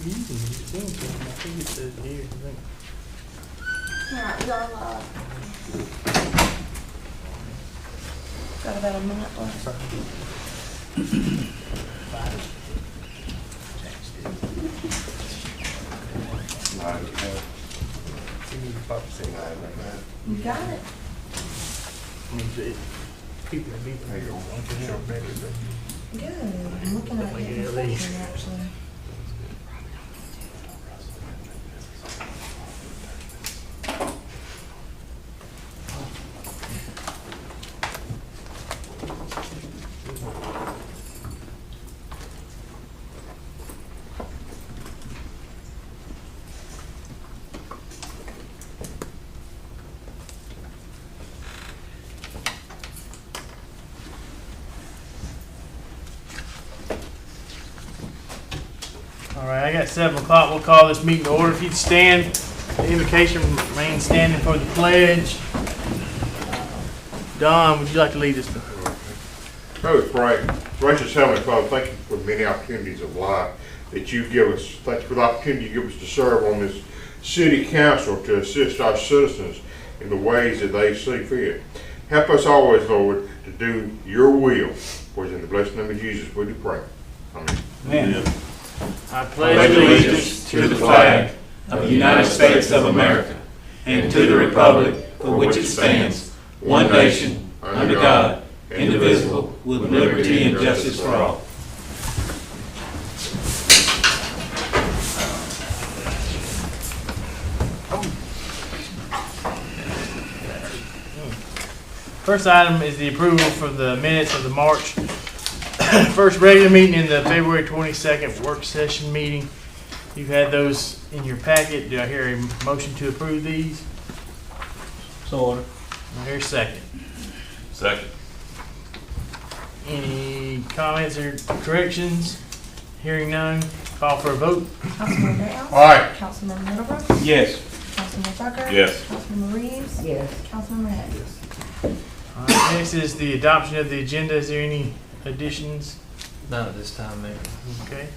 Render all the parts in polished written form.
You can send it to them. I think it says here, I think. Alright, y'all, got about a minute left. You got it. I mean, people are beating here. Good. I'm looking at it in reflection, actually. All right, I got 7 o'clock. We'll call this meeting to order. If you'd stand, the invocation remain standing for the pledge. Don, would you like to lead us? Let us pray. Gracious Heavenly Father, thank you for the many opportunities of life that you give us. Thank you for the opportunity you give us to serve on this city council to assist our citizens in the ways that they see fit. Help us always, Lord, to do your will. For it's in the blessed name of Jesus we do pray. Amen. Amen. I Pledge allegiance to the flag of the United States of America and to the republic for which it stands, one nation, under God, indivisible, with liberty and justice for all. First item is the approval for the minutes of the March 1st regular meeting and the February 22nd work session meeting. You've had those in your packet. Do I hear a motion to approve these? So ordered. I hear a second. Second. Any comments or corrections? Hearing none, call for a vote. Councilmember Bell? Aye. Councilmember Middlebrooks? Yes. Councilmember Tucker? Yes. Councilmember Reeves? Yes. Councilmember Hatt? All right, next is the adoption of the agenda. Is there any additions? None at this time, Mayor. Okay.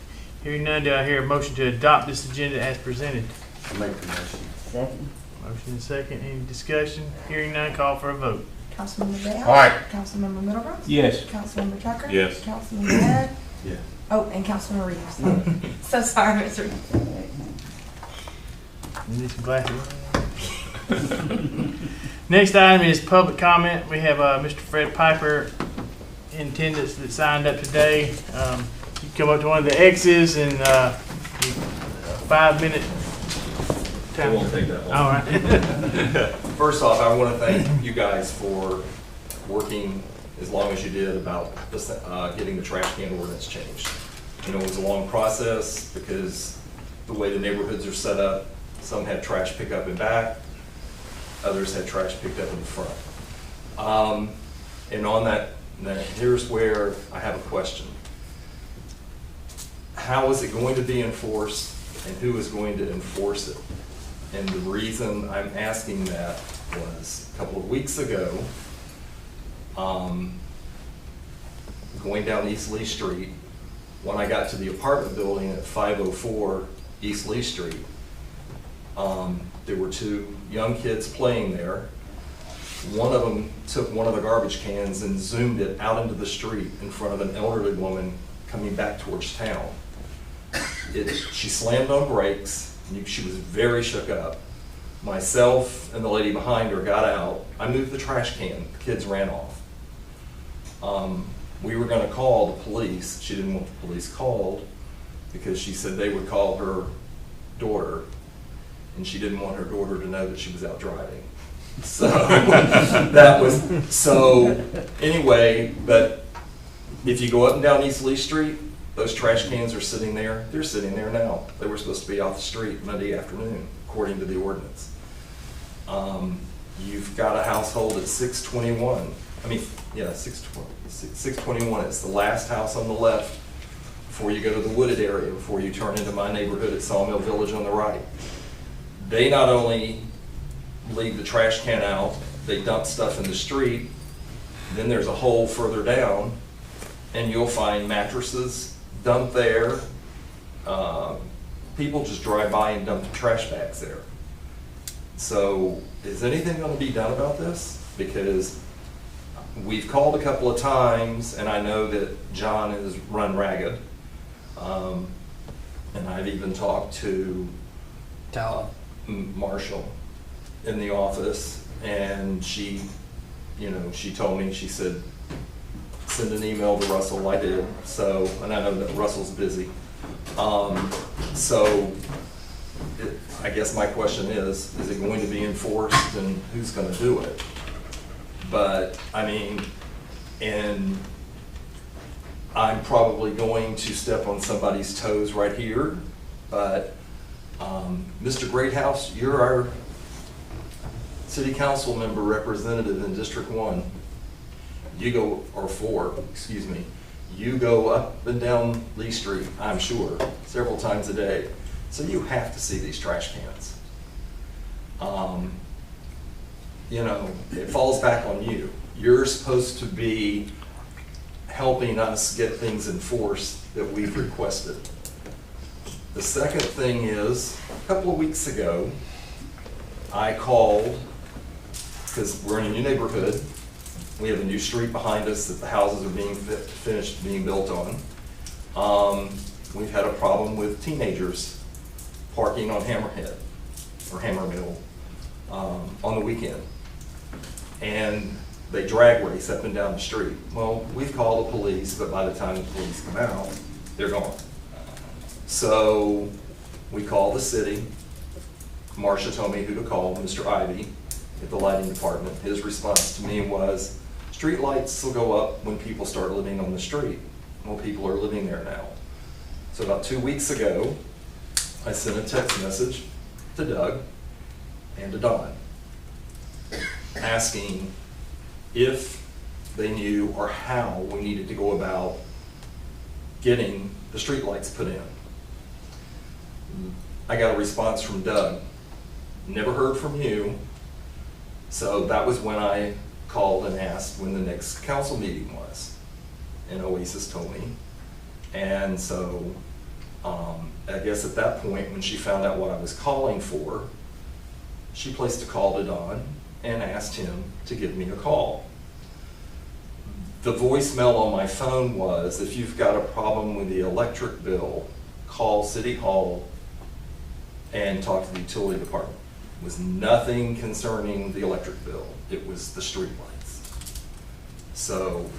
Hearing none, do I hear a motion to adopt this agenda as presented? I make the motion. Second. Motion and second. Any discussion? Hearing none, call for a vote. Councilmember Bell? Aye. Councilmember Middlebrooks? Yes. Councilmember Tucker? Yes. Councilmember Hatt? Yes. Oh, and Councilmember Reeves. So sorry, Mr. You need some glasses. Next item is public comment. We have Mr. Fred Piper in attendance that signed up today. You come up to one of the X's and 5-minute It time. won't take that long. All right. First off, I want to thank you guys for working as long as you did about this, getting the trash can ordinance changed. You know, it was a long process because the way the neighborhoods are set up, some had trash pickup in back, others had trash picked up in the front. And on that, here's where I have a question. How is it going to be enforced and who is going to enforce it? And the reason I'm asking that was a couple of weeks ago, going down East Lee Street, when I got to the apartment building at 504 East Lee Street, there were 2 young kids playing there. One of them took one of the garbage cans and zoomed it out into the street in front of an elderly woman coming back towards town. She slammed on brakes. She was very shook up. Myself and the lady behind her got out. I moved the trash can. The kids ran off. We were going to call the police. She didn't want the police called because she said they would call her daughter, and she didn't want her daughter to know that she was out driving. So that was, so anyway, but if you go up and down East Lee Street, those trash cans are sitting there. They're sitting there now. They were supposed to be off the street Monday afternoon, according to the ordinance. You've got a household at 621. I mean, yeah, 621. It's the last house on the left before you go to the wooded area, before you turn into my neighborhood at Sawmill Village on the right. They not only leave the trash can out, they dump stuff in the street. Then there's a hole further down, and you'll find mattresses dumped there, people just drive by and dump the trash bags there. So is anything gonna be done about this? Because we've called a couple of times, and I know that John is run ragged. And I've even talked to Marshall in the office, and she told me, she said, send an email to Russell. I did, so, and I know that Russell's busy. I guess my question is it going to be enforced, and who's gonna do it? But, I mean, and I'm probably going to step on somebody's toes right here, but Mr. Greathouse, you're our city council member representative in District 1. You go, or 4, excuse me. You go up and down Lee Street, I'm sure, several times a day. So you have to see these trash cans. It falls back on you. You're supposed to be helping us get things enforced that we've requested. The second thing is, a couple of weeks ago, I called, because we're in a new neighborhood. We have a new street behind us that the houses are being finished being built on. We've had a problem with teenagers parking on Hammerhead or Hammermill on the weekend. And they drag race up and down the street. Well, we've called the police, but by the time the police come out, they're gone. So we called the city. Marcia told me who to call, Mr. Ivy at the lighting department. His response to me was, street lights will go up when people start living on the street. Well, people are living there now. So about 2 weeks ago, I sent a text message to Doug and to Don asking if they knew or how we needed to go about getting the street lights put in. I got a response from Doug. Never heard from you. So that was when I called and asked when the next council meeting was. And Oasis told me. And so I guess at that point, when she found out what I was calling for, she placed a call to Don and asked him to give me a call. The voicemail on my phone was, if you've got a problem with the electric bill, call City Hall and talk to the utility department. It was nothing concerning the electric bill. It was the street lights. So,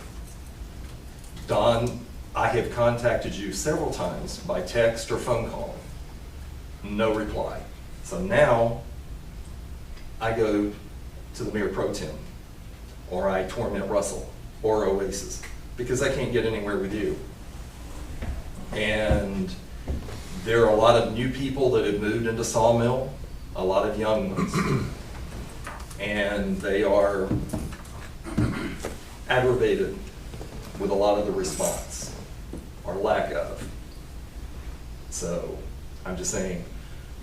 Don, I have contacted you several times by text or phone call. No reply. So now, I go to the Mayor Pro Tem, or I torment Russell, or Oasis, because I can't get anywhere with you. And there are a lot of new people that have moved into Sawmill, a lot of young ones, and they are aggravated with a lot of the response, or lack of. So I'm just saying,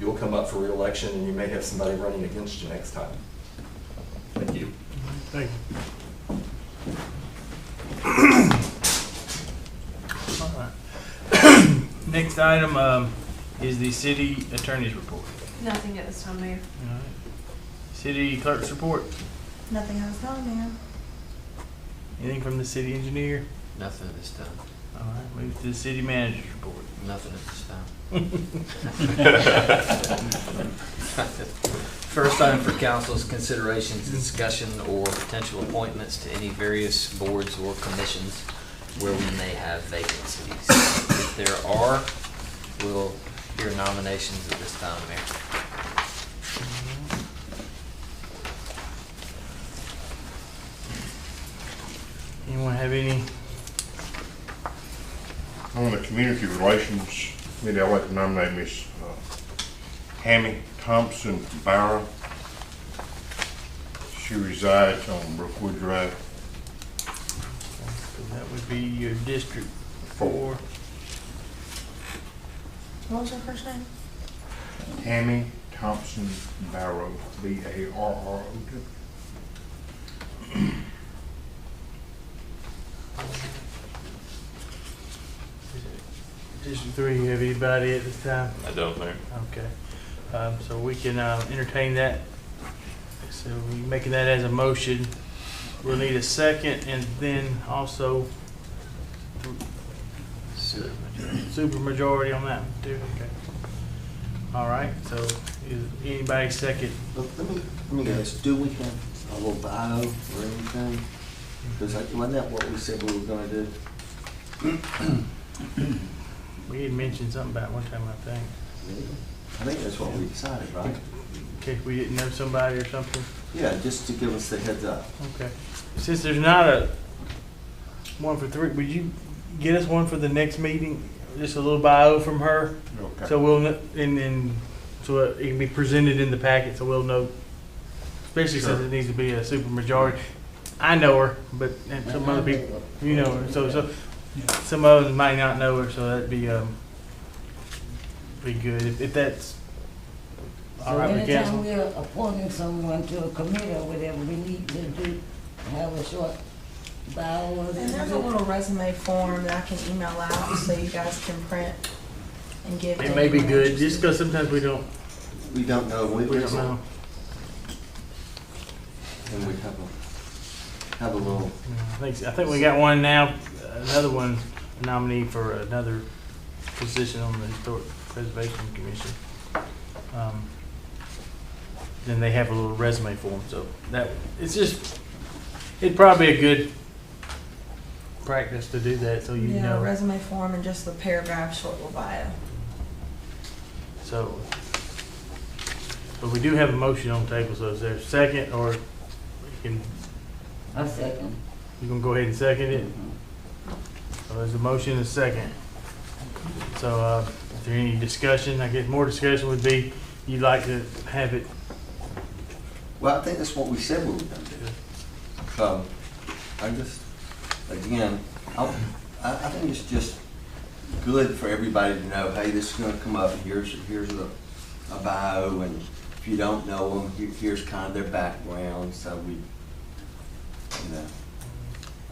you'll come up for re-election and you may have somebody running against you next time. Thank you. Thank you. All right. Next item is the city attorney's report. Nothing at this time, Mayor. All right. City clerk's report. Nothing else going, Mayor. Anything from the city engineer? Nothing at this time. All right, move to the city manager's report. Nothing at this time. First item for council's considerations, discussion, or potential appointments to any various boards or commissions where we may have vacancies. If there are, we'll hear nominations at this time, Mayor. Anyone have any? On the Community Relations Committee, I'd like to nominate Ms. Hammy Thompson Barrow. She resides on Brookwood Drive. So that would be your District 4. What was her first name? Hammy Thompson Barrow, B-A-R-R-O. District 3, you have anybody at this time? I don't, Mayor. Okay. So we can entertain that. So we making that as a motion. We'll need a second and then also super majority on that one too. Okay. All right. So is anybody second? Look, let me ask, do we have a little bio or anything? Because wasn't that what we said we were gonna do? We had mentioned something about it one time, I think. I think that's what we decided, right? In case we didn't know somebody or something. Yeah, just to give us the heads up. Okay. Since there's not a one for 3, would you get us one for the next meeting? Just a little bio from her? Okay. So we'll, and so it can be presented in the packet, so we'll know, especially since it needs to be a super majority. I know her, but and some other people, you know her, so some others might not know her, so that'd be good if that's all So right with anytime council. we're appointing someone to a committee or whatever, we need to do, have a short bio of And there's a it. little resume form that I can email out so you guys can print and give. It to may be anyone good, interested. just because sometimes we don't know. we don't know. And we have a little, I think we got one now, another one nominee for another position on the Historic Preservation Commission. Then they have a little resume form, so that, it'd probably be a good practice to do that, so you Yeah, know. resume form and just the paragraph short little bio. So, but we do have a motion on the table, so is there a second, or you A second. gonna go ahead and second it? So there's a motion and a second. So, is there any discussion? I guess more discussion would be, you'd like to have it, well, I think that's what we said we were gonna do. So, again, I think it's just good for everybody to know, hey, this is gonna come up, and here's a bio, and if you don't know them, here's kind of their background, so we,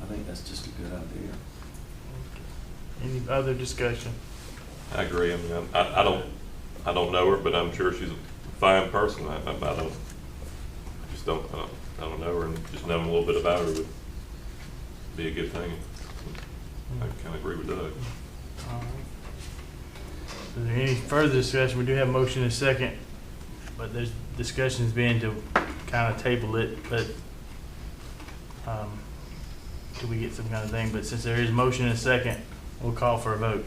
I think that's just a good idea. any other discussion? I agree. I mean, I don't know her, but I'm sure she's a fine person. I don't know her, and just knowing a little bit about her would be a good thing. I kind of agree with Doug. All right. Is there any further discussion? We do have a motion and a second, but there's discussions being to kind of table it, but till we get some kind of thing, but since there is motion and a second, we'll call for a vote.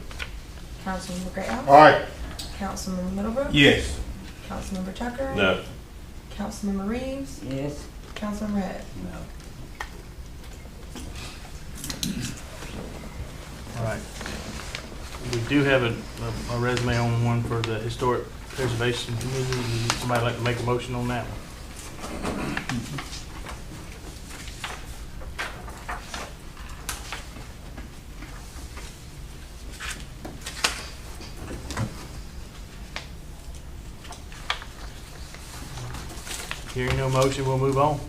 Councilmember Graham? All right. Councilmember Middlebrook? Yes. Councilmember Tucker? No, Councilmember Reeves? Yes. Councilmember Head? No. All right. We do have a resume on one for the Historic Preservation Committee. Would somebody like to make a motion on that one? Hearing no motion, we'll move on.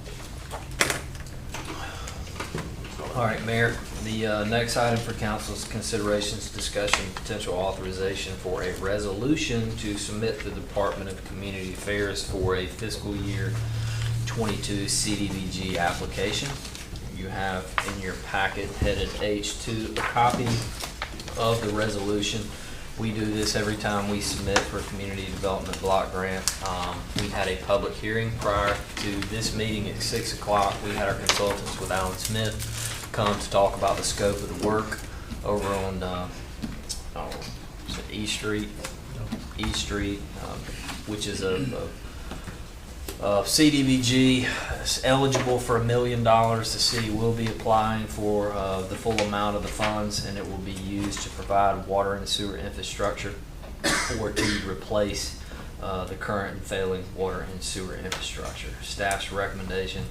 All right, Mayor, the next item for council's considerations, discussion, potential authorization for a resolution to submit to the Department of Community Affairs for a fiscal year 22 CDBG application. You have in your packet headed H2 a copy of the resolution. We do this every time we submit for a community development block grant. We had a public hearing prior to this meeting at 6 o'clock. We had our consultants with Alan Smith come to talk about the scope of the work over on East Street, which is a CDBG is eligible for $1 million. The city will be applying for the full amount of the funds, and it will be used to provide water and sewer infrastructure or to replace the current and failing water and sewer infrastructure. Staff's recommendation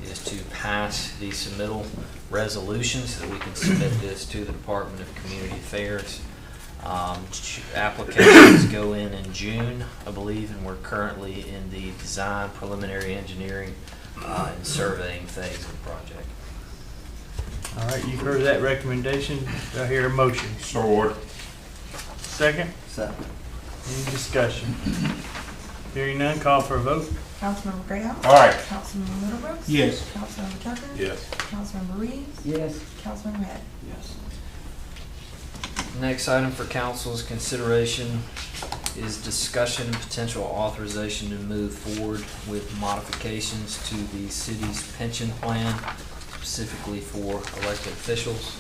is to pass the submittal resolution so that we can submit this to the Department of Community Affairs. Applications go in June, I believe, and we're currently in the design, preliminary engineering, and surveying phase of the project. All right, you've heard that recommendation. Do I hear a motion? So ordered. Second, Second. any discussion? Hearing none, call for a vote. Councilmember Graham. Aye. Councilmember Middlebrooks. Yes. Councilmember Tucker. Yes. Councilmember Reeves. Yes, Councilmember Webb. Yes. Next item for council's consideration is discussion and potential authorization to move forward with modifications to the city's pension plan, specifically for elected officials.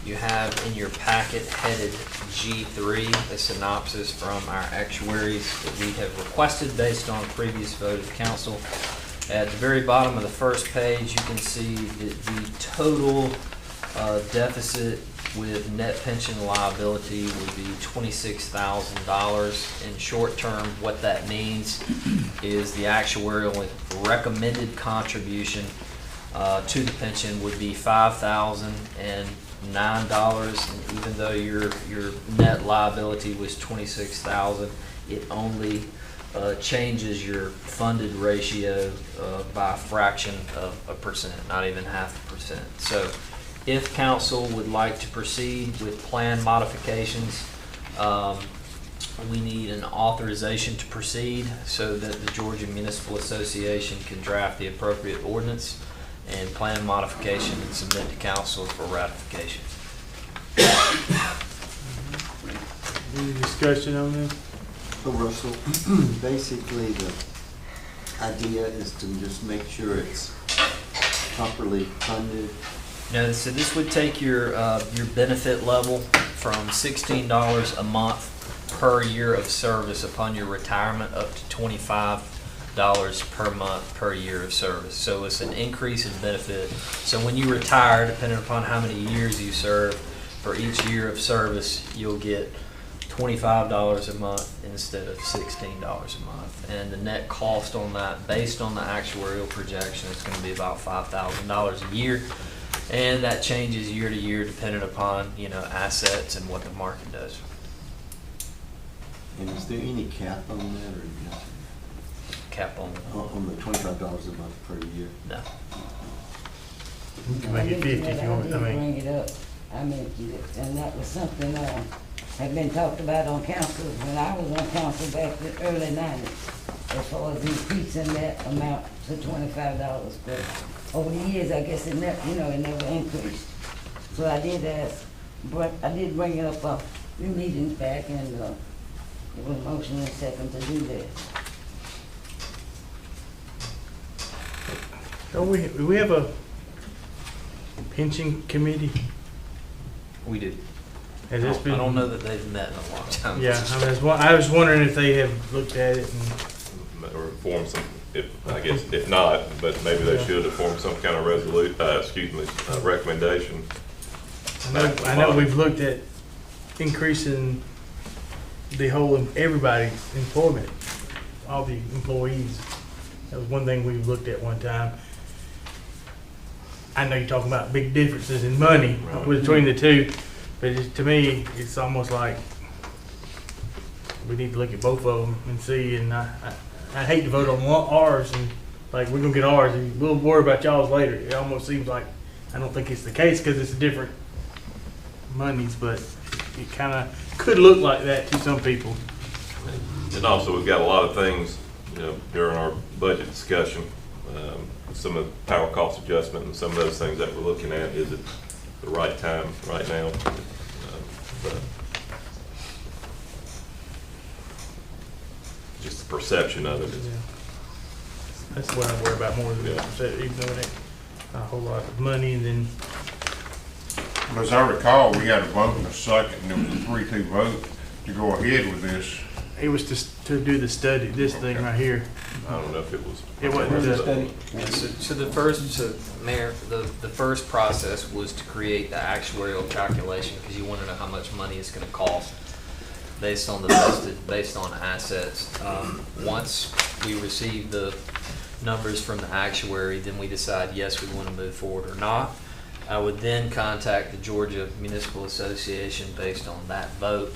You have in your packet headed G3, a synopsis from our actuaries that we have requested based on a previous vote of council. At the very bottom of the first page, you can see that the total deficit with net pension liability would be $26,000. In short term, what that means is the actuarial recommended contribution to the pension would be $5,009, and even though your net liability was $26,000, it only changes your funded ratio by a fraction of a percent, not even 0.5%. So if council would like to proceed with plan modifications, we need an authorization to proceed so that the Georgia Municipal Association can draft the appropriate ordinance and plan modification and submit to council for ratification. Any discussion on this? So Russell, basically the idea is to just make sure it's properly funded. No, so this would take your benefit level from $16 a month per year of service upon your retirement up to $25 per month per year of service. So it's an increase in benefit. So when you retire, depending upon how many years you serve, for each year of service, you'll get $25 a month instead of $16 a month. And the net cost on that, based on the actuarial projection, is going to be about $5,000 a year. And that changes year to year depending upon, assets and what the market does. And is there any cap on that or just Cap on, on the $25 a month per year? no. You can make it 50 if you want, I did bring it up, I mentioned it, and that was something, had been talked about on council, when I was on council back in the early 90s, as far as increasing that amount to $25, but over the years, I guess it never, it never increased. So I did ask, but I did bring it up a few meetings back, and it was motion and second to do that. Don't we have a pension committee? We do. Has this been? I don't know that they've met in a long time. Yeah, I was wondering if they have looked at it and. Or form some, I guess, if not, but maybe they should have formed some kind of recommendation. I know we've looked at increasing the whole, everybody's employment, all the employees. That was one thing we looked at one time. I know you're talking about big differences in money between the two, but to me, it's almost like we need to look at both of them and see, and I hate to vote on ours and like we're gonna get ours and we'll worry about y'all's later. It almost seems like, I don't think it's the case because it's different monies, but it kind of could look like that to some people. And also, we've got a lot of things, during our budget discussion, some of the power cost adjustment and some of those things that we're looking at, is it the right time right now? But just the perception of it is. Yeah. That's what I worry about more than Yeah. even though it ain't a whole lot of money, and then As I recall, we had a vote in a second, and it was a 3-2 vote to go ahead with this. it was to do the study, this thing right here. I don't know if it was. It wasn't the- So the first, Mayor, the first process was to create the actuarial calculation because you want to know how much money it's going to cost based on based on assets. Once we receive the numbers from the actuary, then we decide yes, we want to move forward or not. I would then contact the Georgia Municipal Association based on that vote,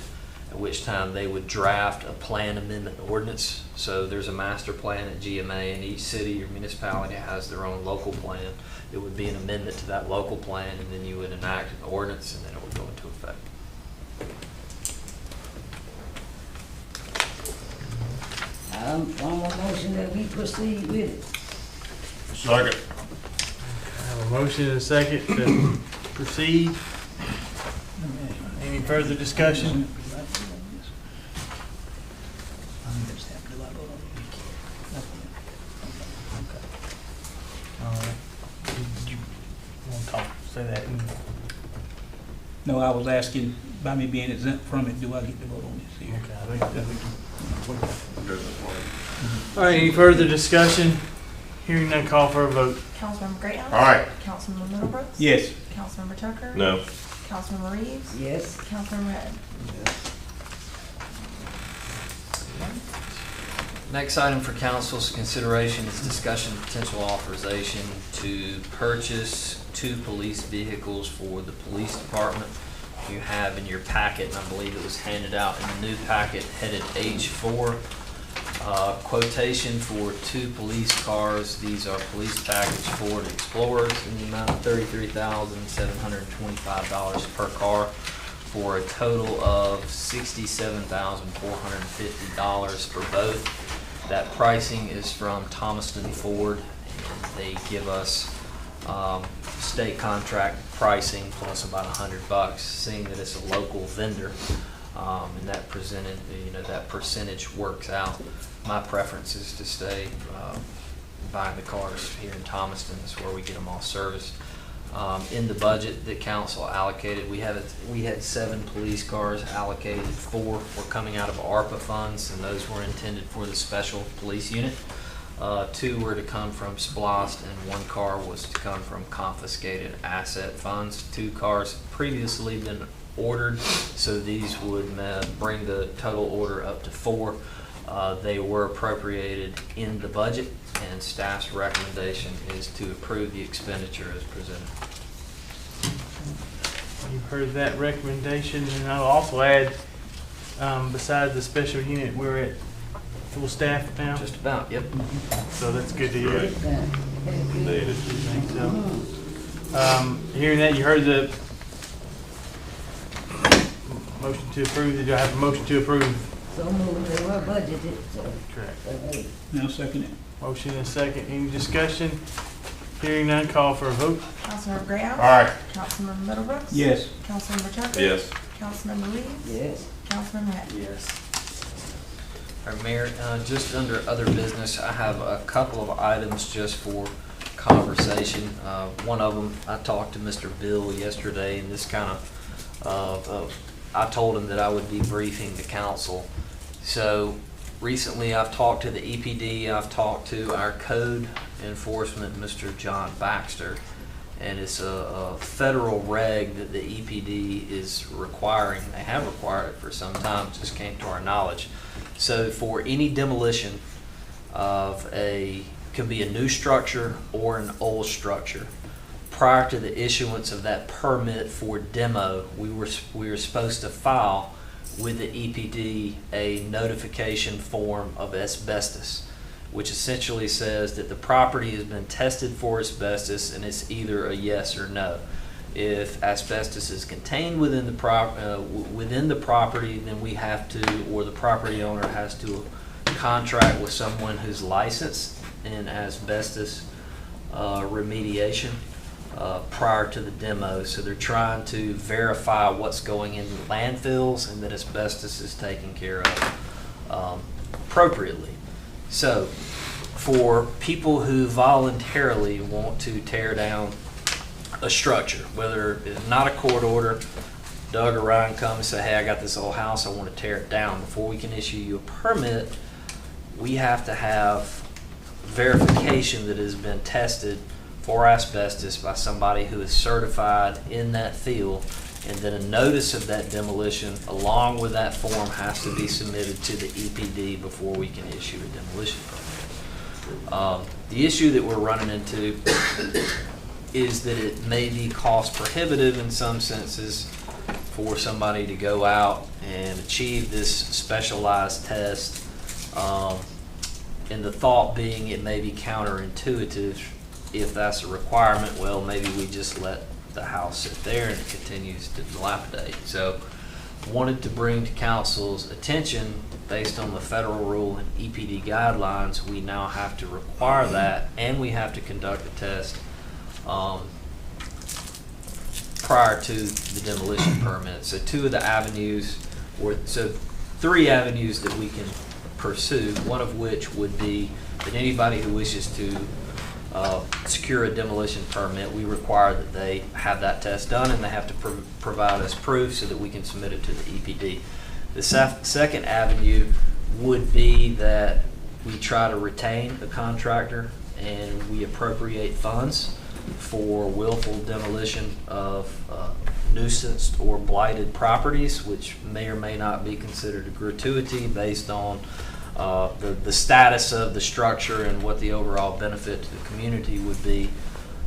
at which time they would draft a plan amendment ordinance. So there's a master plan at GMA, and each city or municipality has their own local plan. It would be an amendment to that local plan, and then you would enact an ordinance, and then it would go into effect. I'm a motion that we proceed with it. Second. I have a motion and a second to proceed. Any further discussion? All right. Did you want to talk, say that? No, I was asking, by me being exempt from it, do I get to vote on this here? Okay, I think. All right, any further discussion? Hearing none, call for a vote. Councilmember Graham? Aye. Councilmember Middlebrooks? Yes. Councilmember Tucker? No. Councilmember Reeves? Yes. Councilmember Webb? Next item for council's consideration is discussion of potential authorization to purchase 2 police vehicles for the police department. You have in your packet, and I believe it was handed out in the new packet headed H4, quotation for 2 police cars. These are police package Ford Explorers in the amount of $33,725 per car for a total of $67,450 for both. That pricing is from Thomaston Ford, and they give us state contract pricing plus about $100, seeing that it's a local vendor, and that that percentage works out. My preference is to stay buying the cars here in Thomaston. That's where we get them all serviced. In the budget that council allocated, we had 7 police cars allocated. 4 were coming out of ARPA funds, and those were intended for the special police unit. 2 were to come from SPLOST, and 1 car was to come from confiscated asset funds. 2 cars previously been ordered, so these would bring the total order up to 4. They were appropriated in the budget, and staff's recommendation is to approve the expenditure as presented. You've heard that recommendation, and I'll also add, besides the special unit, we're at full staff now, Just about, yep. so that's good to hear. Right. Needed. So, hearing that, you heard the motion to approve. Did I have a motion to approve? So moved, they were budgeted, so. Correct. Okay. Now second it. Motion and a second. Any discussion? Hearing none, call for a vote. Councilmember Graham? Aye. Councilmember Middlebrooks? Yes. Councilmember Tucker? Yes. Councilmember Reeves? Yes. Councilmember Webb? Yes. All right, Mayor, just under other business, I have a couple of items just for conversation. One of them, I talked to Mr. Bill yesterday, and this kind of, I told him that I would be briefing the council. So recently, I've talked to the EPD, I've talked to our code enforcement, Mr. John Baxter, and it's a federal reg that the EPD is requiring. They have required it for some time, it just came to our knowledge. So for any demolition of could be a new structure or an old structure, prior to the issuance of that permit for demo, we were supposed to file with the EPD a notification form of asbestos, which essentially says that the property has been tested for asbestos and it's either a yes or no. If asbestos is contained within the property, then we have to, or the property owner has to contract with someone who's licensed in asbestos remediation prior to the demo. So they're trying to verify what's going in landfills and that asbestos is taken care of appropriately. So for people who voluntarily want to tear down a structure, whether it's not a court order, Doug or Ryan come and say, hey, I got this old house, I want to tear it down. Before we can issue you a permit, we have to have verification that it has been tested for asbestos by somebody who is certified in that field, and then a notice of that demolition along with that form has to be submitted to the EPD before we can issue a demolition permit. The issue that we're running into is that it may be cost prohibitive in some senses for somebody to go out and achieve this specialized test, and the thought being it may be counterintuitive. If that's a requirement, well, maybe we just let the house sit there and it continues to dilapidate. So wanted to bring to council's attention based on the federal rule and EPD guidelines, we now have to require that, and we have to conduct a test prior to the demolition permit. So three avenues that we can pursue, one of which would be that anybody who wishes to secure a demolition permit, we require that they have that test done, and they have to provide us proof so that we can submit it to the EPD. The second avenue would be that we try to retain a contractor and we appropriate funds for willful demolition of nuisance or blighted properties, which may or may not be considered a gratuity based on the status of the structure and what the overall benefit to the community would be.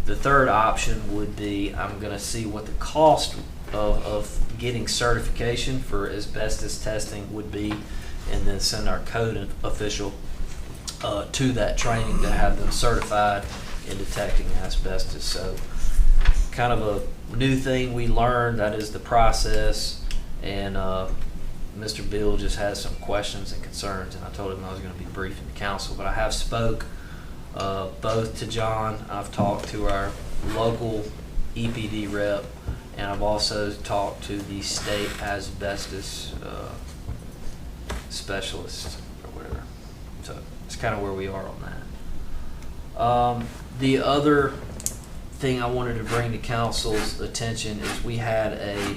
The third option would be, I'm going to see what the cost of getting certification for asbestos testing would be, and then send our code official to that training to have them certified in detecting asbestos. So kind of a new thing we learned, that is the process, and Mr. Bill just has some questions and concerns, and I told him I was going to be briefing the council, but I have spoke both to John, I've talked to our local EPD rep, and I've also talked to the state asbestos specialist or whatever. So it's kind of where we are on that. The other thing I wanted to bring to council's attention is we had a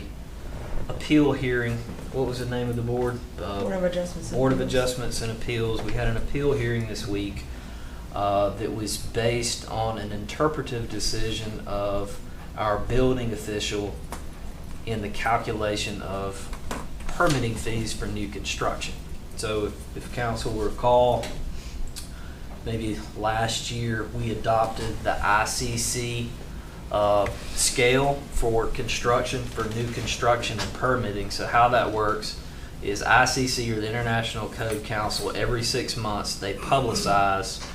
appeal hearing. What was the name of the board? Board of Adjustments. Board of Adjustments and Appeals. We had an appeal hearing this week that was based on an interpretive decision of our building official in the calculation of permitting fees for new construction. So if council will recall, maybe last year we adopted the ICC scale for construction, for new construction and permitting. So how that works is ICC, or the International Code Council, every 6 months they publicize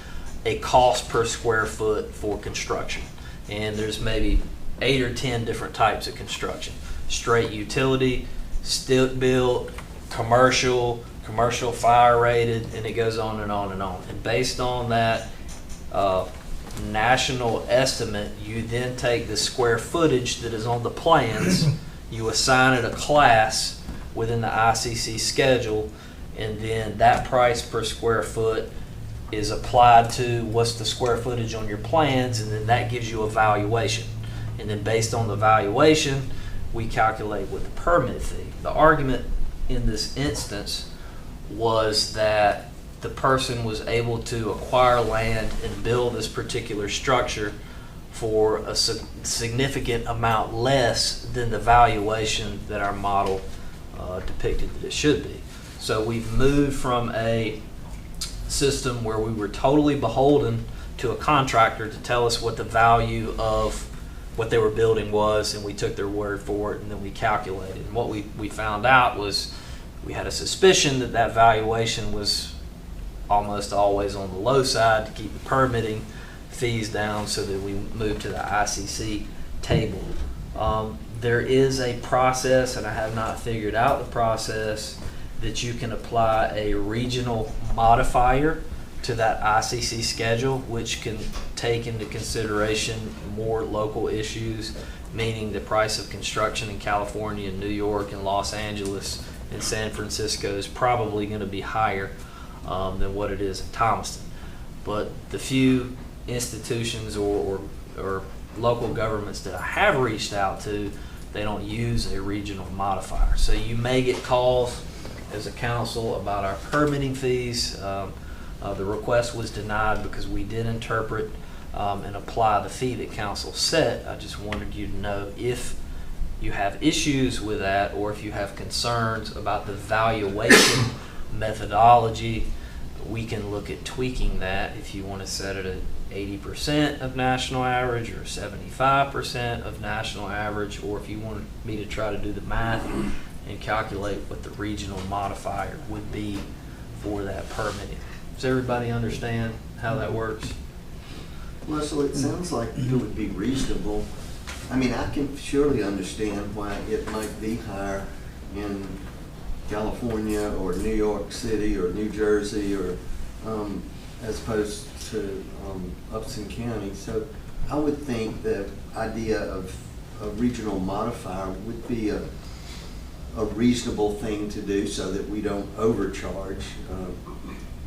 a cost per square foot for construction. And there's maybe 8 or 10 different types of construction: straight utility, stick built, commercial fire rated, and it goes on and on and on. And based on that national estimate, you then take the square footage that is on the plans, you assign it a class within the ICC schedule, and then that price per square foot is applied to what's the square footage on your plans, and then that gives you a valuation. And then based on the valuation, we calculate what the permit fee. The argument in this instance was that the person was able to acquire land and build this particular structure for a significant amount less than the valuation that our model depicted that it should be. So we've moved from a system where we were totally beholden to a contractor to tell us what the value of what they were building was, and we took their word for it, and then we calculated. And what we found out was we had a suspicion that that valuation was almost always on the low side to keep the permitting fees down, so that we moved to the ICC table. There is a process, and I have not figured out the process, that you can apply a regional modifier to that ICC schedule, which can take into consideration more local issues, meaning the price of construction in California and New York and Los Angeles and San Francisco is probably going to be higher than what it is in Thomaston. But the few institutions or local governments that I have reached out to, they don't use a regional modifier. So you may get calls as a council about our permitting fees. The request was denied because we did interpret and apply the fee that council set. I just wanted you to know if you have issues with that, or if you have concerns about the valuation methodology, we can look at tweaking that if you want to set it at 80% of national average or 75% of national average, or if you want me to try to do the math and calculate what the regional modifier would be for that permitting. Does everybody understand how that works? Well, so it sounds like it would be reasonable. I mean, I can surely understand why it might be higher in California or New York City or New Jersey or as opposed to Upson County. So I would think the idea of a regional modifier would be a reasonable thing to do so that we don't overcharge.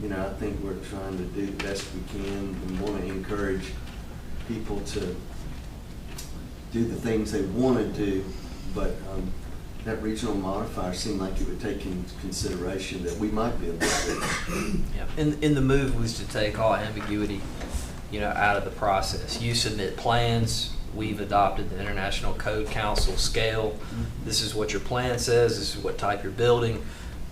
You know, I think we're trying to do the best we can and want to encourage people to do the things they want to do, but that regional modifier seemed like it would take into consideration that we might be able to do. Yeah. In the move was to take all ambiguity, out of the process. You submit plans. We've adopted the International Code Council scale. This is what your plan says. This is what type you're building.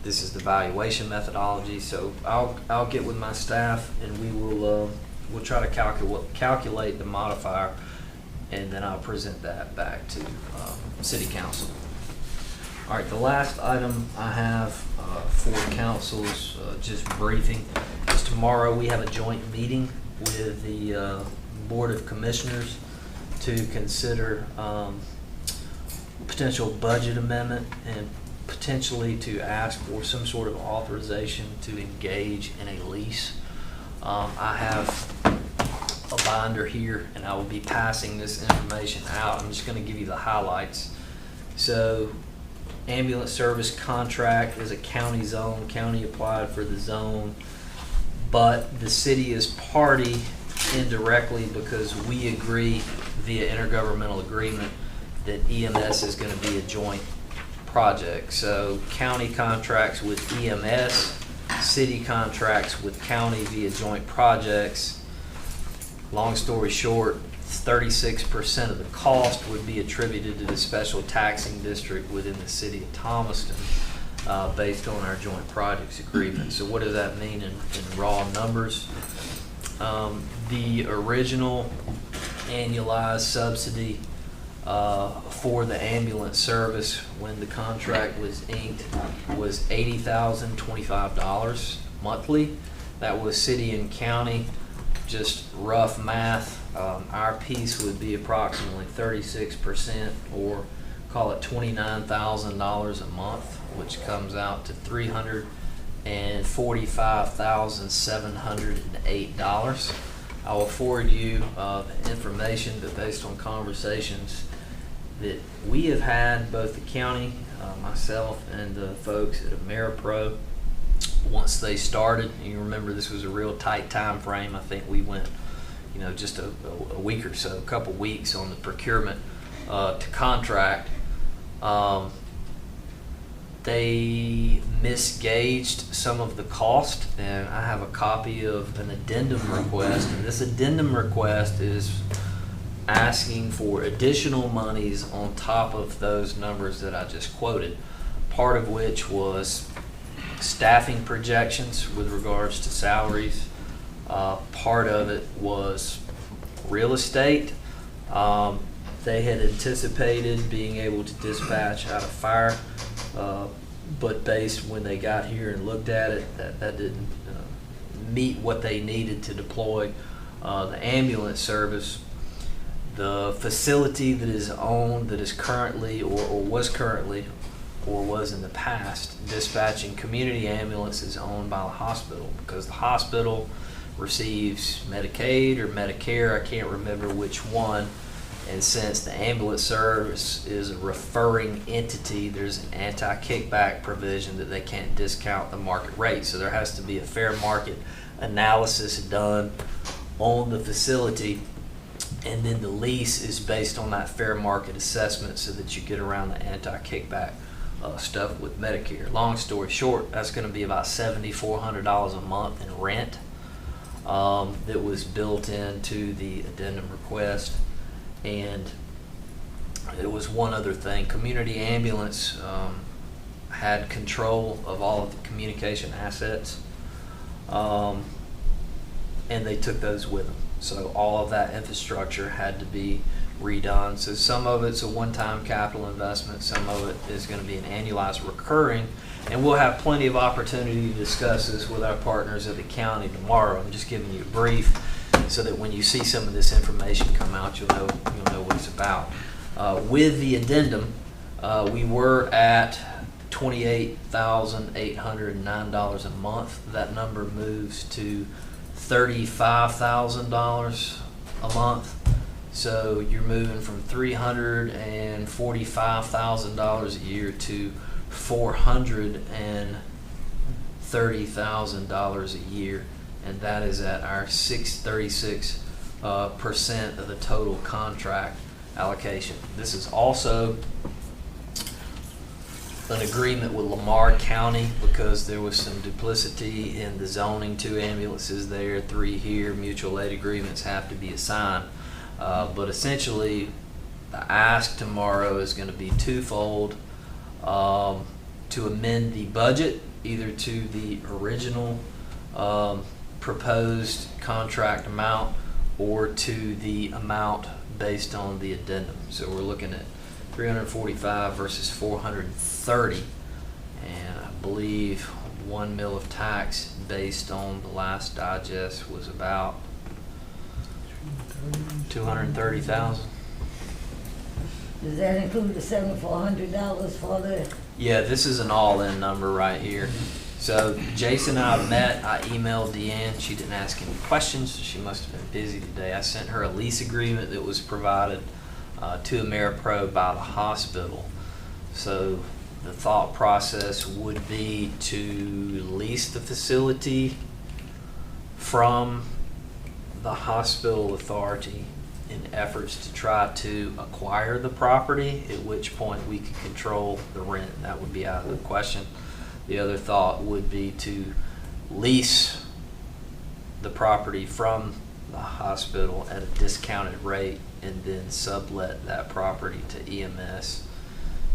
This is the valuation methodology. So I'll get with my staff and we'll try to calculate the modifier, and then I'll present that back to City Council. All right, the last item I have for council's just briefing is tomorrow we have a joint meeting with the Board of Commissioners to consider potential budget amendment and potentially to ask for some sort of authorization to engage in a lease. I have a binder here and I will be passing this information out. I'm just going to give you the highlights. So ambulance service contract is a county zone. County applied for the zone, but the city is party indirectly because we agree via intergovernmental agreement that EMS is going to be a joint project. So county contracts with EMS, city contracts with county via joint projects. Long story short, 36% of the cost would be attributed to the special taxing district within the city of Thomaston based on our joint projects agreement. So what does that mean in raw numbers? The original annualized subsidy for the ambulance service when the contract was inked was $80,025 monthly. That was city and county. Just rough math, our piece would be approximately 36%, or call it $29,000 a month, which comes out to $345,708. I will forward you the information, but based on conversations that we have had, both the county, myself, and the folks at AmeriPro, once they started, and you remember this was a real tight time frame. I think we went, just a week or so, a couple weeks on the procurement to contract. They misgauged some of the cost, and I have a copy of an addendum request, and this addendum request is asking for additional monies on top of those numbers that I just quoted, part of which was staffing projections with regards to salaries. Part of it was real estate. They had anticipated being able to dispatch out of fire, but based when they got here and looked at it, that didn't meet what they needed to deploy the ambulance service. The facility that is owned, that is currently or was currently or was in the past dispatching community ambulances owned by the hospital, because the hospital receives Medicaid or Medicare, I can't remember which one, and since the ambulance service is a referring entity, there's an anti-kickback provision that they can't discount the market rate. So there has to be a fair market analysis done on the facility, and then the lease is based on that fair market assessment so that you get around the anti-kickback stuff with Medicare. Long story short, that's going to be about $7,400 a month in rent that was built into the addendum request. And it was one other thing. Community Ambulance had control of all of the communication assets, and they took those with them. So all of that infrastructure had to be redone. So some of it's a one-time capital investment, some of it is going to be an annualized recurring, and we'll have plenty of opportunity to discuss this with our partners at the county tomorrow. I'm just giving you a brief so that when you see some of this information come out, you'll know what it's about. With the addendum, we were at $28,809 a month. That number moves to $35,000 a month. So you're moving from $345,000 a year to $430,000 a year, and that is at our 636% of the total contract allocation. This is also an agreement with Lamar County because there was some duplicity in the zoning, 2 ambulances there, 3 here, mutual aid agreements have to be assigned. But essentially, the ask tomorrow is going to be twofold. To amend the budget, either to the original proposed contract amount or to the amount based on the addendum. So we're looking at 345 versus 430, and I believe 1 mil of tax based on the last digest was about 230,000. Does that include the $7,400 for the? Yeah, this is an all-in number right here. So Jason and I met. I emailed Deanne. She didn't ask any questions. She must have been busy today. I sent her a lease agreement that was provided to AmeriPro by the hospital. So the thought process would be to lease the facility from the hospital authority in efforts to try to acquire the property, at which point we could control the rent. That would be out of the question. The other thought would be to lease the property from the hospital at a discounted rate and then sublet that property to EMS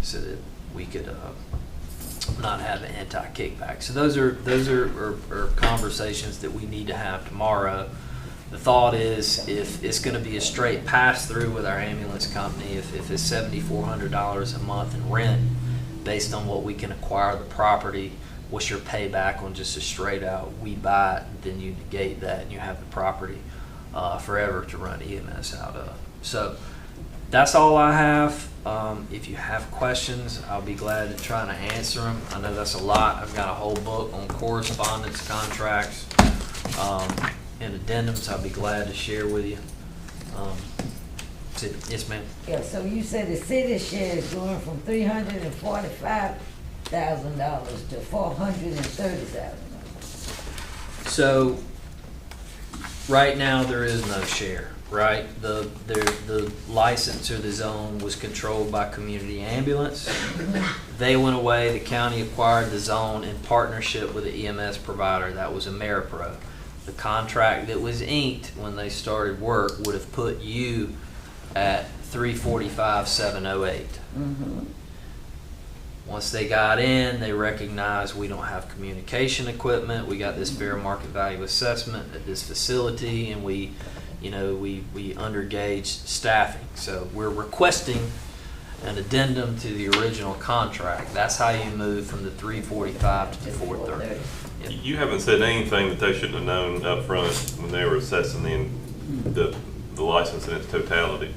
so that we could not have an anti-kickback. So those are conversations that we need to have tomorrow. The thought is, if it's going to be a straight pass-through with our ambulance company, if it's $7,400 a month in rent, based on what we can acquire the property, what's your payback on just a straight out, we buy it, then you negate that and you have the property forever to run EMS out of. So that's all I have. If you have questions, I'll be glad to try to answer them. I know that's a lot. I've got a whole book on correspondence contracts and addendums. I'll be glad to share with you. Yes, ma'am. Yeah, so you said the city share is going from $345,000 to $430,000. So right now there is no share, right? The license or the zone was controlled by Community Ambulance. They went away. The county acquired the zone in partnership with the EMS provider. That was AmeriPro. The contract that was inked when they started work would have put you at $345,708. Once they got in, they recognized we don't have communication equipment. We got this fair market value assessment at this facility, and we undergaged staffing. So we're requesting an addendum to the original contract. That's how you move from the 345 to the 430. Yep. You haven't said anything that they shouldn't have known up front when they were assessing the license in its totality.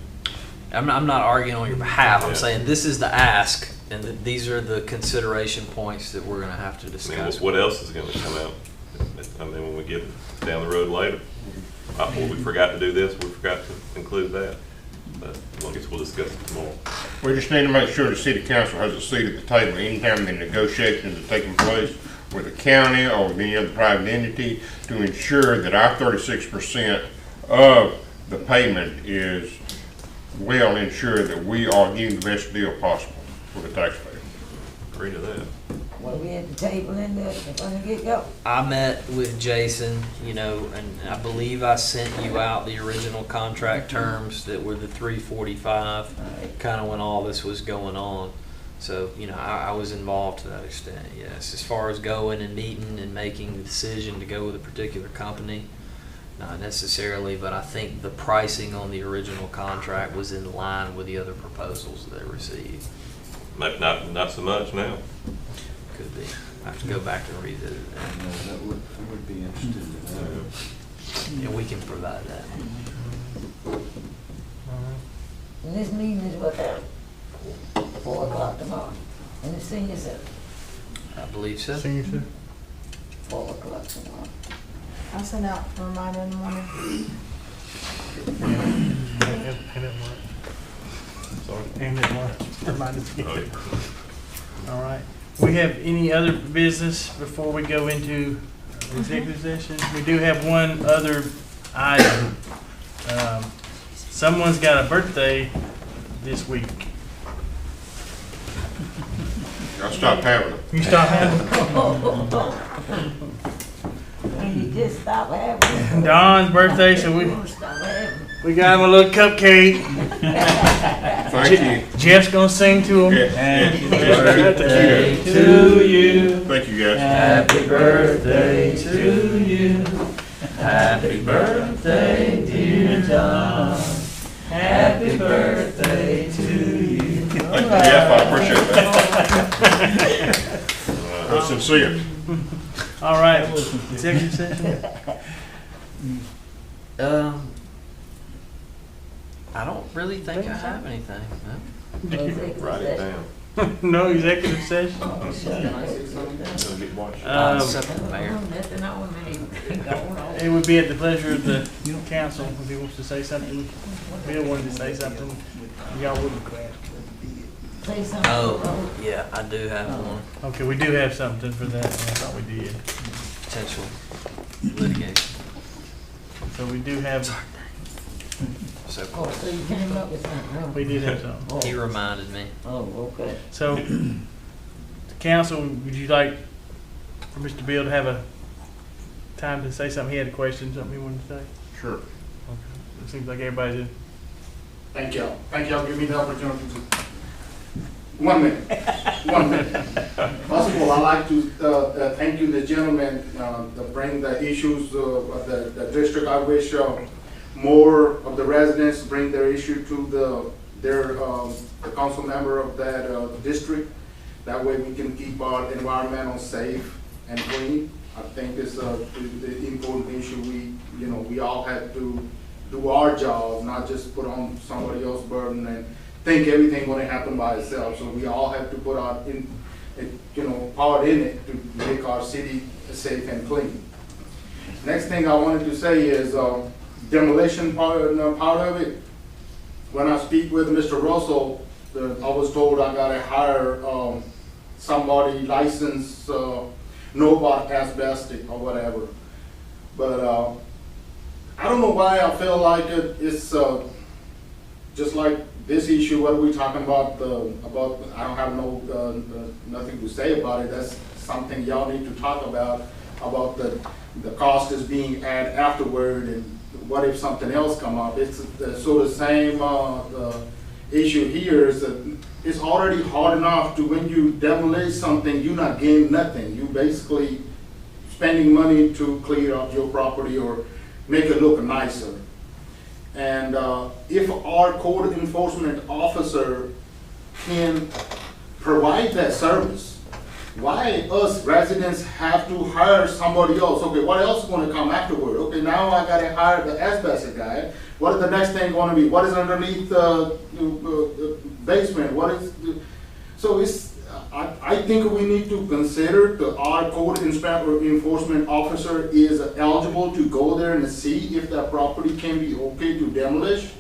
I'm not arguing on your behalf. I'm Yeah. saying this is the ask, and that these are the consideration points that we're going to have to I mean, discuss. what else is going to come out? I mean, when we get down the road later, well, we forgot to do this, we forgot to include that. But I guess we'll discuss it tomorrow. We just need to make sure the city council has a seat at the table anytime the negotiations are taking place with the county or with any other private entity to ensure that our 36% of the payment is well ensured that we are getting the best deal possible for the taxpayer. Agree to that. Well, we at the table in there, if I can get go. I met with Jason, and I believe I sent you out the original contract terms that were the 345, kind of when all this was going on. So, I was involved to that extent, yes. As far as going and meeting and making the decision to go with a particular company, not necessarily, but I think the pricing on the original contract was in line with the other proposals they received. Maybe not so much now. Could be. I have to go back and revisit that. I would be interested in that. Yeah, we can provide that. And this meeting is what time? 4 o'clock tomorrow in the senior center. I believe so. Signature. 4 o'clock tomorrow. I'll send out a reminder in the morning. Sorry. And it reminded me. Oh, yeah. All right. We have any other business before we go into executive session? We do have one other item. Someone's got a birthday this week. I stopped having them. You stop having And you just stop having it. Don's birthday, so Stop having it. we got him a little cupcake. Thank you. Jeff's gonna sing to him. Happy birthday to you. Thank you, guys. Happy birthday to you. Happy birthday, dear John. Happy birthday to you. Thank you, Jeff, I appreciate that. That's sincere. All right, executive session. I don't really think I have anything, no. Write it down. No executive session. It'll get watched. Something, Mayor. Nothing on me. Going on. It would be at the pleasure of the council if he wants to say something. Bill wanted to say something. Y'all wouldn't. Say something. Oh, yeah, I do have one. Okay, we do have something for that. I thought we did. Potential litigation. So we do have, So Oh, so you came up with something, huh? we did have something. he reminded me. Oh, okay. So, the council, would you like for Mr. Bill to have a time to say something? He had a question, something he wanted to say? Sure. Okay. It seems like everybody did. Thank y'all. Thank y'all for giving me the opportunity to. 1 minute. 1 minute. First of all, I'd like to thank you, the gentleman, to bring the issues of the district. I wish more of the residents bring their issue to the council member of that district. That way we can keep our environmental safe and clean. I think it's the important issue. We all have to do our job, not just put on somebody else's burden and think everything going to happen by itself. So we all have to put our part in it to make our city safe and clean. Next thing I wanted to say is demolition part of it. When I speak with Mr. Russell, I was told I got to hire somebody licensed, know about asbestos or whatever. But I don't know why I feel like it's just like this issue. What are we talking about? I don't have nothing to say about it. That's something y'all need to talk about the cost is being added afterward, and what if something else come up? It's so the same issue here is that it's already hard enough to, when you demolish something, you're not getting nothing. You basically spending money to clear up your property or make it look nicer. And if our code enforcement officer can provide that service, why us residents have to hire somebody else? Okay, what else is going to come afterward? Okay, now I got to hire the asbestos guy. What is the next thing going to be? What is underneath the basement? So it's. I think we need to consider our code enforcement officer is eligible to go there and see if that property can be okay to demolish.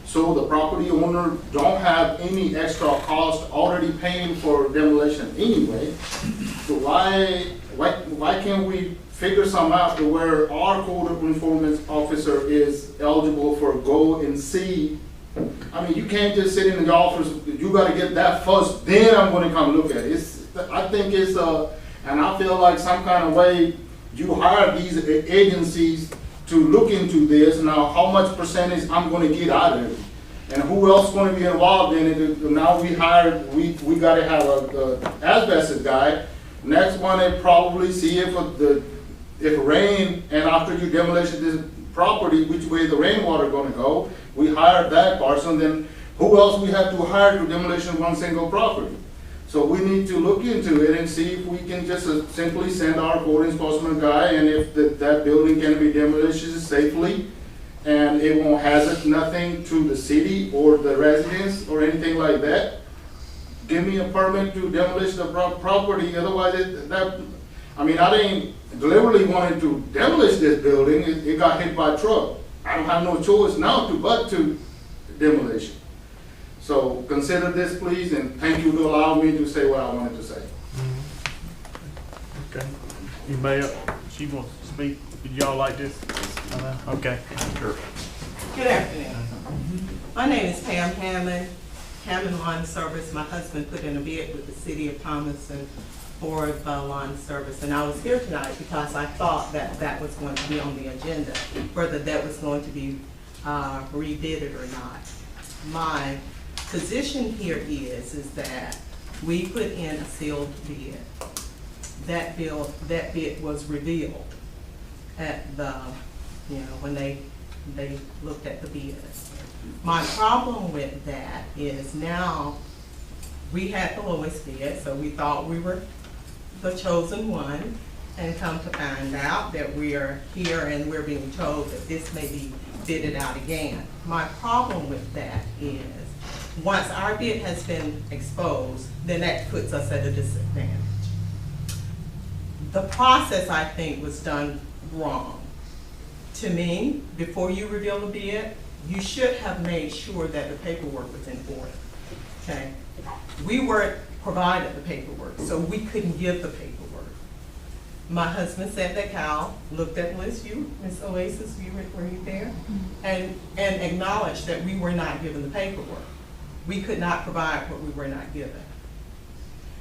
So the property owner don't have any extra cost already paying for demolition anyway. So why can't we figure some out to where our code enforcement officer is eligible for go and see? I mean, you can't just sit in the office. You got to get that first, then I'm going to come look at it. I think it's and I feel like some kind of way you hire these agencies to look into this. Now, how much percentage I'm going to get out of it, and who else is going to be involved in it? Now we got to have a asbestos guy. Next one, they probably see if rain, and after you demolish this property, which way the rainwater going to go. We hired that person. Then who else we have to hire to demolition one single property? So we need to look into it and see if we can just simply send our code enforcement guy, and if that building can be demolished safely, and it won't hazard nothing to the city or the residents or anything like that. give me a permit to demolish the property, otherwise I didn't deliberately wanted to demolish this building, it got hit by a truck. I don't have no choice now but to demolition. So consider this, please, and thank you to allow me to say what I wanted to say. Okay. Anybody else? She wants to speak? Would y'all like this? Okay. Sure. Good afternoon. My name is Pam Hammond Lawn Service. My husband put in a bid with the city of Thomaston for the lawn service, and I was here tonight because I thought that that was going to be on the agenda, whether that was going to be rebidded or not. My position here is that we put in a sealed bid. That bid was revealed at the, when they looked at the bids. My problem with that is now we had the lowest bid, so we thought we were the chosen one, and come to find out that we are here and we're being told that this may be bidded out again. My problem with that is once our bid has been exposed, then that puts us at a disadvantage. The process, I think, was done wrong. To me, before you reveal the bid, you should have made sure that the paperwork was in order, okay? We weren't provided the paperwork, so we couldn't give the paperwork. My husband said that Cal looked at Liz, Ms. Oasis, were you there? And acknowledged that we were not given the paperwork. We could not provide what we were not given.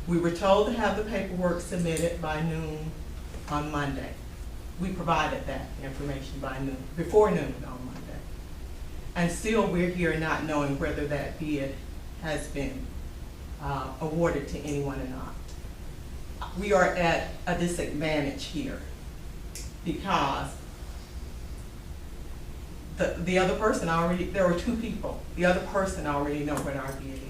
We were told to have the paperwork submitted by noon on Monday. We provided that information by noon, before noon on Monday. And still we're here not knowing whether that bid has been awarded to anyone or not. We are at a disadvantage here because the other person already, there were two people, the other person already know what our bid is.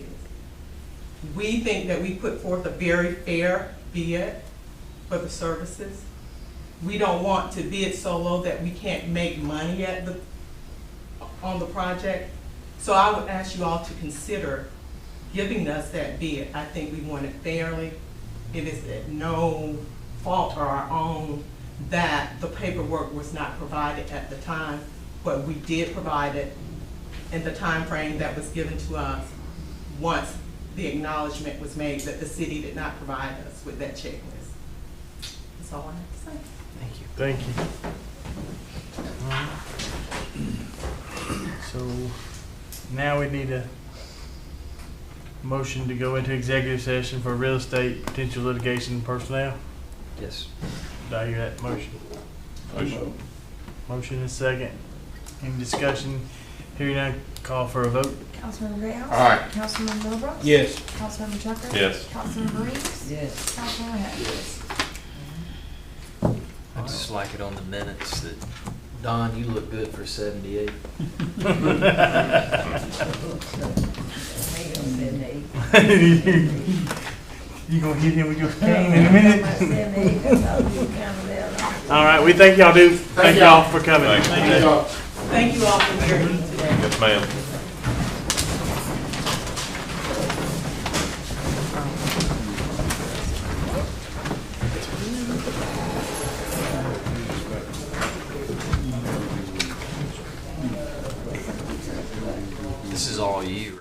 We think that we put forth a very fair bid for the services. We don't want to bid so low that we can't make money on the project. So I would ask you all to consider giving us that bid. I think we want it fairly. It is at no fault or our own that the paperwork was not provided at the time, but we did provide it in the time frame that was given to us once the acknowledgement was made that the city did not provide us with that checklist. That's all I have to say. Thank you. All right. So now we need a motion to go into executive session for real estate, potential litigation, and personnel. Yes. Did I hear that motion? Motion. Motion and second. Any discussion? Hearing none, call for a vote. Councilmember Grayhouse? Aye. Councilmember Middlebrooks? Yes. Councilmember Tucker? Yes. Councilmember Reeves? Yes. Councilmember Hatt? I'd just like it on the minutes that, Don, you look good for 78. You gonna hit him with your cane in a minute? All right, we thank y'all, dude. Thank y'all for coming. Thank Thank y'all. Thank you all for hearing me today. Yes, ma'am. This is all you.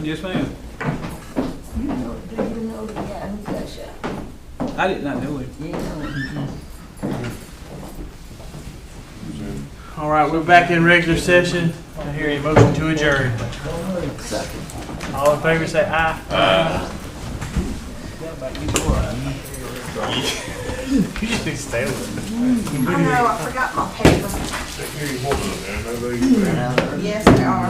Yes, ma'am. Do you know the guy who got shot? I did not know him. You know. All right, we're back in regular session. I hear a motion to adjourn. All in favor, say aye. You just need to stay with it. I know, I forgot my paper. Yes, they are.